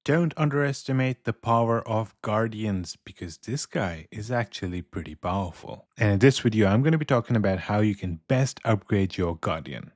Don't underestimate the power of guardians because this guy is actually pretty powerful. And in this video, I'm going to be talking about how you can best upgrade your guardian.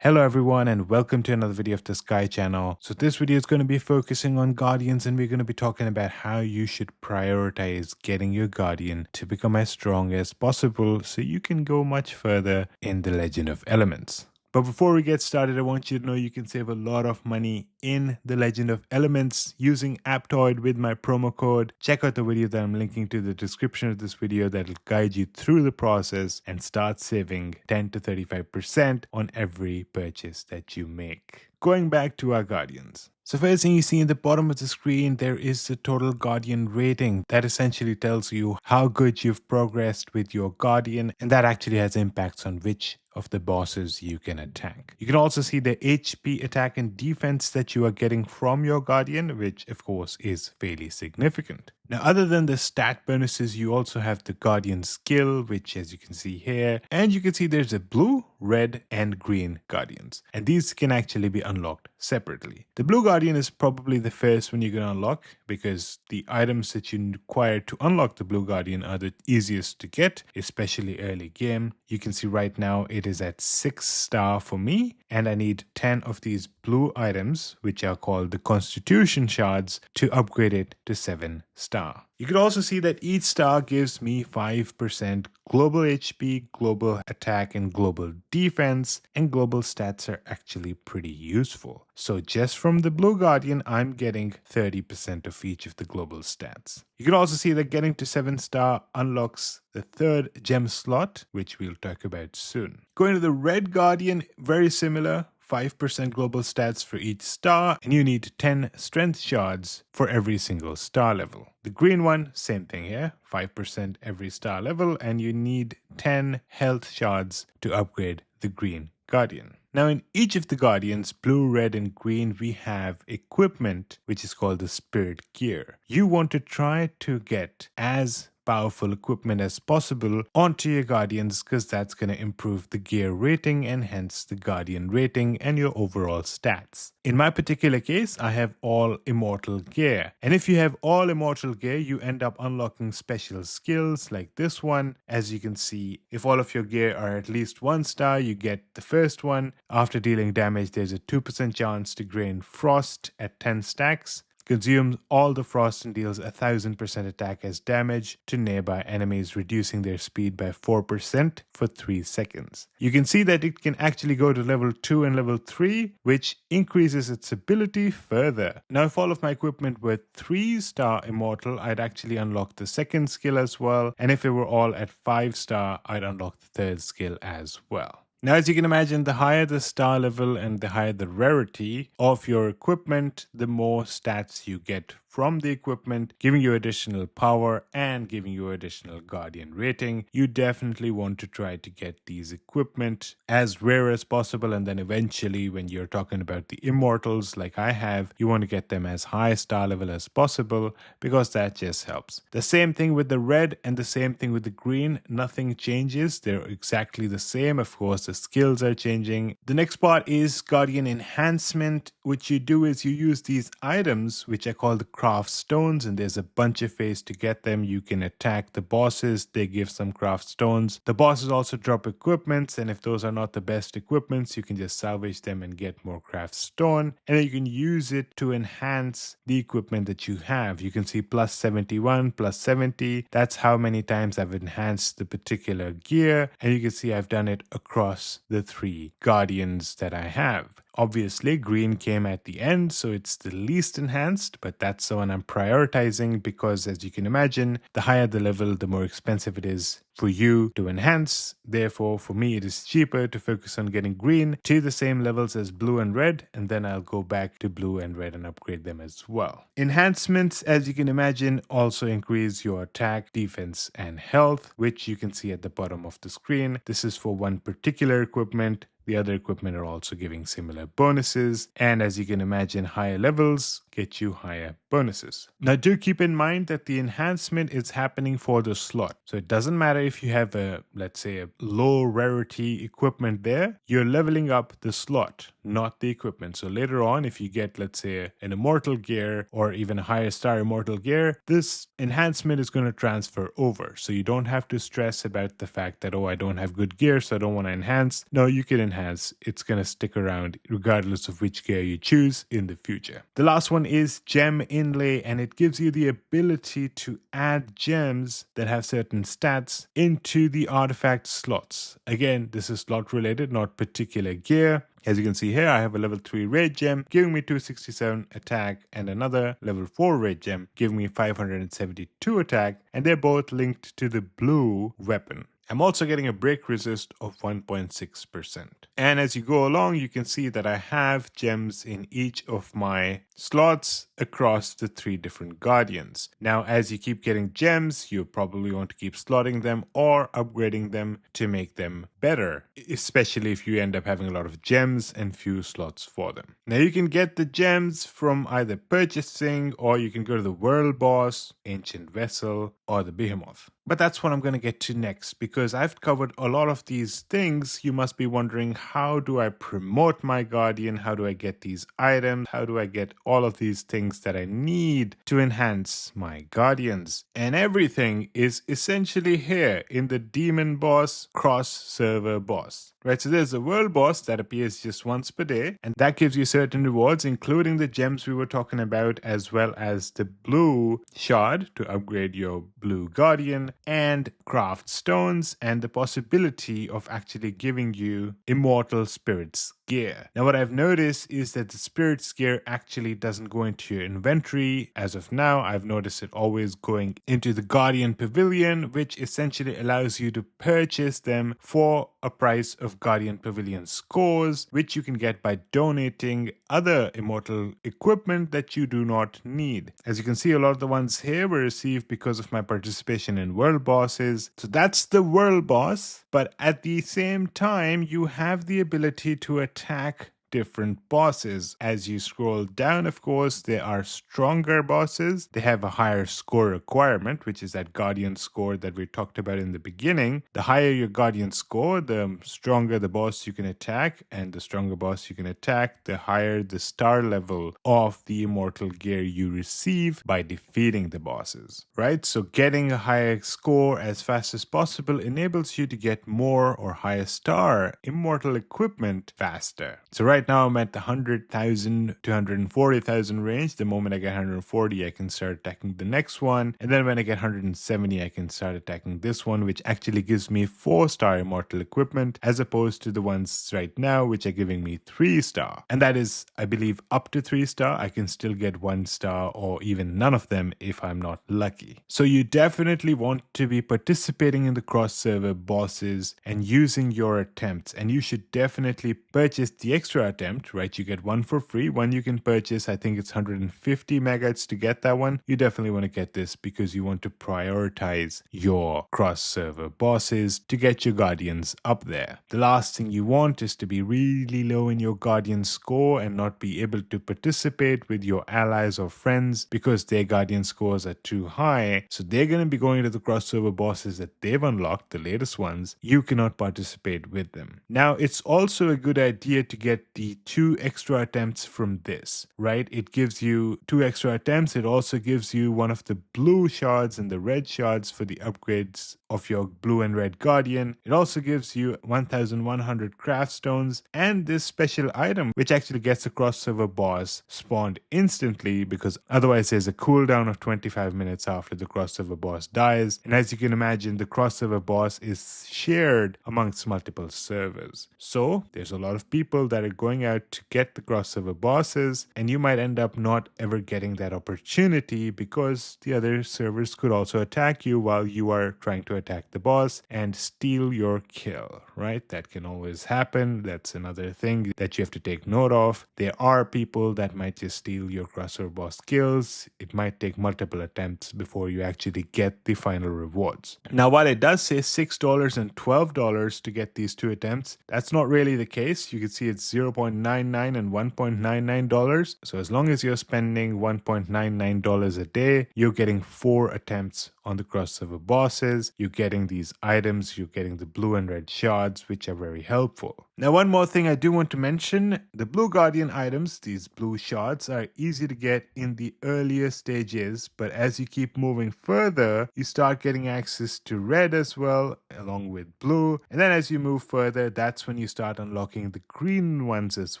Hello everyone and welcome to another video of the Sky channel. So this video is going to be focusing on guardians and we're going to be talking about how you should prioritize getting your guardian to become as strong as possible so you can go much further in the Legend of Elements. But before we get started, I want you to know you can save a lot of money in the Legend of Elements using Aptoid with my promo code. Check out the video that I'm linking to the description of this video that will guide you through the process and start saving 10 to 35% on every purchase that you make. Going back to our guardians. So first thing you see in the bottom of the screen, there is the total guardian rating. That essentially tells you how good you've progressed with your guardian, and that actually has impacts on which of the bosses you can attack. You can also see the HP, attack and defense that you are getting from your guardian, which of course is fairly significant. Now, other than the stat bonuses, you also have the guardian skill, which as you can see here, and you can see there's a blue, red and green guardians, and these can actually be unlocked separately. The blue guardian is probably the first one you're going to unlock because the items that you require to unlock the blue guardian are the easiest to get, especially early game. You can see right now it is at 6 star for me, and I need 10 of these blue items, which are called the Constitution shards, to upgrade it to 7 star. You can also see that each star gives me 5% global HP, global attack and global defense, and global stats are actually pretty useful. So just from the blue guardian, I'm getting 30% of each of the global stats. You can also see that getting to 7 star unlocks the third gem slot, which we'll talk about soon. Going to the red guardian, very similar. 5% global stats for each star, and you need 10 strength shards for every single star level. The green one, same thing here, 5% every star level, and you need 10 health shards to upgrade the green guardian. Now in each of the guardians, blue, red and green, we have equipment which is called the spirit gear. You want to try to get as powerful equipment as possible onto your guardians because that's going to improve the gear rating and hence the guardian rating and your overall stats. In my particular case, I have all immortal gear, and if you have all immortal gear, you end up unlocking special skills like this one. As you can see, if all of your gear are at least 1 star, you get the first one. After dealing damage, there's a 2% chance to gain frost at 10 stacks. Consumes all the frost and deals 1000% attack as damage to nearby enemies, reducing their speed by 4% for 3 seconds. You can see that it can actually go to level 2 and level 3, which increases its ability further. Now, if all of my equipment were 3 star immortal, I'd actually unlock the second skill as well. And if it were all at 5 star, I'd unlock the third skill as well. Now, as you can imagine, the higher the star level and the higher the rarity of your equipment, the more stats you get from the equipment, giving you additional power and giving you additional guardian rating. You definitely want to try to get these equipment as rare as possible, and then eventually when you're talking about the immortals like I have, you want to get them as high star level as possible because that just helps. The same thing with the red and the same thing with the green. Nothing changes. They're exactly the same. Of course, the skills are changing. The next part is guardian enhancement. What you do is you use these items which are called the craft stones, and there's a bunch of ways to get them. You can attack the bosses, they give some craft stones. The bosses also drop equipments, and if those are not the best equipments, you can just salvage them and get more craft stone, and then you can use it to enhance the equipment that you have. You can see plus 71, plus 70. That's how many times I've enhanced the particular gear, and you can see I've done it across the 3 guardians that I have. Obviously, green came at the end, so it's the least enhanced, but that's the one I'm prioritizing because, as you can imagine, the higher the level, the more expensive it is for you to enhance. Therefore, for me, it is cheaper to focus on getting green to the same levels as blue and red, and then I'll go back to blue and red and upgrade them as well. Enhancements, as you can imagine, also increase your attack, defense, and health, which you can see at the bottom of the screen. This is for one particular equipment. The other equipment are also giving similar bonuses. And as you can imagine, higher levels get you higher bonuses. Now, do keep in mind that the enhancement is happening for the slot. So it doesn't matter if you have let's say, a low rarity equipment there, you're leveling up the slot, not the equipment. So later on, if you get, let's say, an immortal gear or even a higher star immortal gear, this enhancement is going to transfer over. So you don't have to stress about the fact that, oh, I don't have good gear, so I don't want to enhance. No, you can enhance. It's going to stick around regardless of which gear you choose in the future. The last one is gem inlay, and it gives you the ability to add gems that have certain stats into the artifact slots. Again, this is slot related, not particular gear. As you can see here, I have a level 3 red gem giving me 267 attack and another level 4 red gem giving me 572 attack, and they're both linked to the blue weapon. I'm also getting a break resist of 1.6%. And as you go along, you can see that I have gems in each of my slots across the 3 different guardians. Now, as you keep getting gems, you probably want to keep slotting them or upgrading them to make them better, especially if you end up having a lot of gems and few slots for them. Now, you can get the gems from either purchasing, or you can go to the world boss, ancient vessel, or the behemoth. But that's what I'm going to get to next, because I've covered a lot of these things. You must be wondering, how do I promote my guardian? How do I get these items? How do I get all of these things that I need to enhance my guardians? And everything is essentially here in the demon boss cross-server boss. Right, so there's a world boss that appears just once per day, and that gives you certain rewards, including the gems we were talking about, as well as the blue shard to upgrade your blue guardian, and craft stones, and the possibility of actually giving you immortal spirits gear. Now, what I've noticed is that the spirits gear actually doesn't go into your inventory as of now. I've noticed it always going into the Guardian Pavilion, which essentially allows you to purchase them for a price of Guardian Pavilion scores, which you can get by donating other immortal equipment that you do not need. As you can see, a lot of the ones here were received because of my participation in world bosses. So that's the world boss, but at the same time, you have the ability to attack different bosses. As you scroll down, of course, there are stronger bosses. They have a higher score requirement, which is that guardian score that we talked about in the beginning. The higher your guardian score, the stronger the boss you can attack, and the stronger boss you can attack, the higher the star level of the immortal gear you receive by defeating the bosses, right? So getting a higher score as fast as possible enables you to get more or higher star immortal equipment faster. So right now I'm at the 100,000 to 140,000 range. The moment I get 140, I can start attacking the next one. And then when I get 170, I can start attacking this one, which actually gives me 4-star immortal equipment, as opposed to the ones right now, which are giving me 3-star. And that is, I believe, up to 3-star. I can still get 1-star or even none of them if I'm not lucky. So you definitely want to be participating in the cross-server bosses and using your attempts. And you should definitely purchase the extra attempt, right? You get one for free. One you can purchase, I think it's 150 megahertz to get that one. You definitely want to get this because you want to prioritize your cross-server bosses to get your guardians up there. The last thing you want is to be really low in your guardian score and not be able to participate with your allies or friends because their guardian scores are too high. So they're going to be going to the cross-server bosses that they've unlocked, the latest ones. You cannot participate with them. Now, it's also a good idea to get the 2 extra attempts from this, right? It gives you 2 extra attempts. It also gives you one of the blue shards and the red shards for the upgrades of your blue and red guardian. It also gives you 1,100 craft stones and this special item, which actually gets a cross-server boss spawned instantly, because otherwise there's a cooldown of 25 minutes after the cross-server boss dies. And as you can imagine, the cross-server boss is shared amongst multiple servers. So there's a lot of people that are going going out to get the crossover bosses, and you might end up not ever getting that opportunity because the other servers could also attack you while you are trying to attack the boss and steal your kill, right? That can always happen. That's another thing that you have to take note of. There are people that might just steal your crossover boss kills. It might take multiple attempts before you actually get the final rewards. Now, while it does say $6 and $12 to get these 2 attempts, that's not really the case. You can see it's $0.99 and $1.99. So as long as you're spending $1.99 a day, you're getting 4 attempts on the crossover bosses. You're getting these items, you're getting the blue and red shards, which are very helpful. Now, one more thing I do want to mention, the blue guardian items, these blue shards, are easy to get in the earlier stages, but as you keep moving further, you start getting access to red as well, along with blue. And then as you move further, that's when you start unlocking the green ones as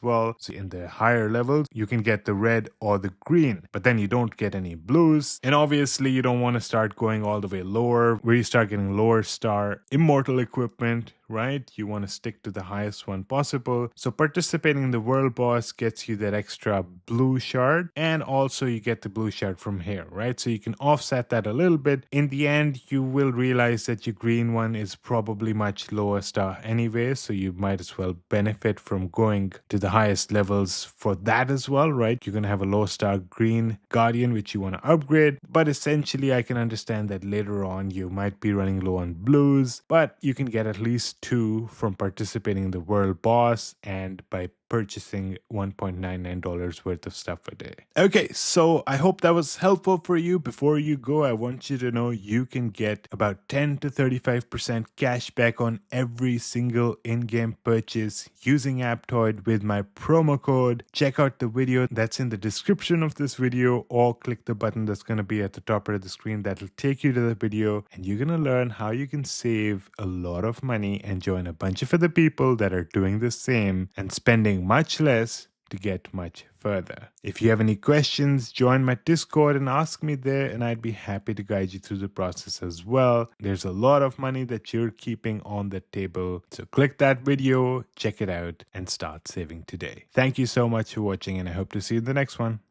well. So in the higher levels, you can get the red or the green, but then you don't get any blues. And obviously, you don't want to start going all the way lower, where you start getting lower star immortal equipment, right? You want to stick to the highest one possible. So participating in the world boss gets you that extra blue shard, and also you get the blue shard from here, right? So you can offset that a little bit. In the end, you will realize that your green one is probably much lower star anyway, so you might as well benefit from going to the highest levels for that as well, right? You're going to have a low star green guardian which you want to upgrade, but essentially I can understand that later on you might be running low on blues, but you can get at least 2 from participating in the world boss and by purchasing $1.99 worth of stuff a day. Okay, so I hope that was helpful for you. Before you go, I want you to know you can get about 10 to 35% cash back on every single in-game purchase using Aptoid with my promo code. Check out the video that's in the description of this video, or click the button that's going to be at the top of the screen. That'll take you to the video, and you're going to learn how you can save a lot of money and join a bunch of other people that are doing the same and spending much less to get much further. If you have any questions, join my Discord and ask me there, and I'd be happy to guide you through the process as well. There's a lot of money that you're keeping on the table, so click that video, check it out, and start saving today. Thank you so much for watching, and I hope to see you in the next one.